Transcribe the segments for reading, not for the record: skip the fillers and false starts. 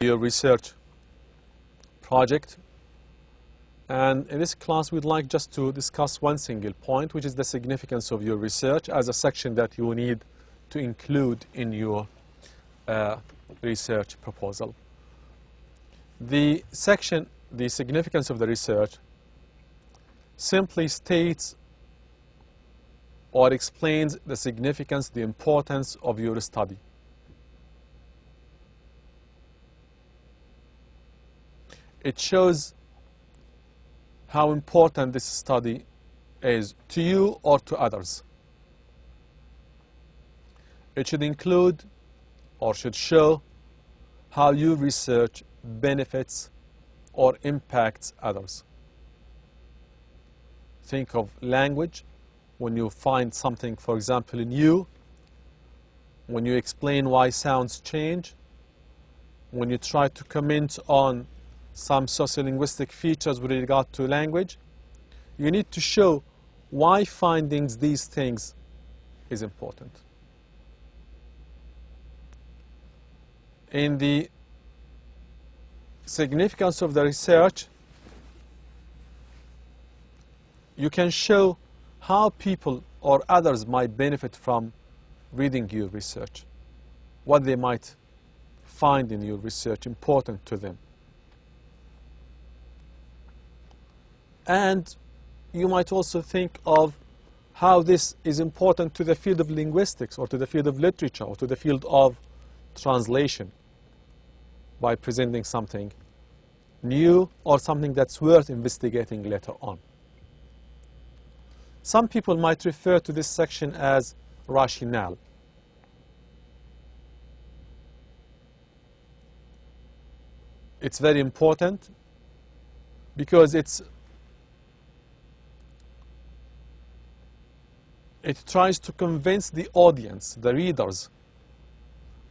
your research project. And in this class, we'd like just to discuss one single point, which is the significance of your research as a section that you need to include in your research proposal. The section, the significance of the research, simply states or explains the significance, the importance of your study. It shows how important this study is to you or to others. It should include or should show how your research benefits or impacts others. Think of language. When you find something, for example, new, when you explain why sounds change, when you try to comment on some sociolinguistic features with regard to language, you need to show why finding these things is important. In the significance of the research, you can show how people or others might benefit from reading your research, what they might find in your research important to them. And you might also think of how this is important to the field of linguistics or to the field of literature or to the field of translation by presenting something new or something that's worth investigating later on. Some people might refer to this section as rationale. It's very important because it tries to convince the audience, the readers,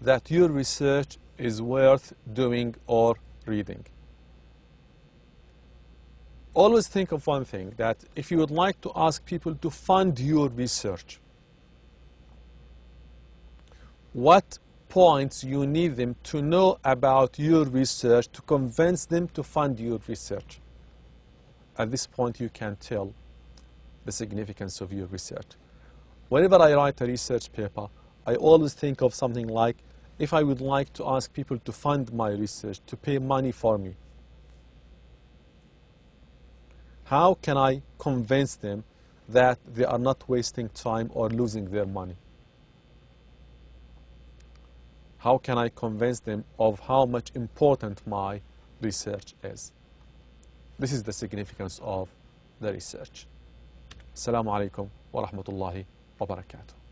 that your research is worth doing or reading. Always think of one thing, that if you would like to ask people to fund your research, what points you need them to know about your research to convince them to fund your research. At this point, you can tell the significance of your research. Whenever I write a research paper, I always think of something like, if I would like to ask people to fund my research, to pay money for me, how can I convince them that they are not wasting time or losing their money? How can I convince them of how much important my research is? This is the significance of the research. Assalamu alaikum wa rahmatullahi wa barakatuh.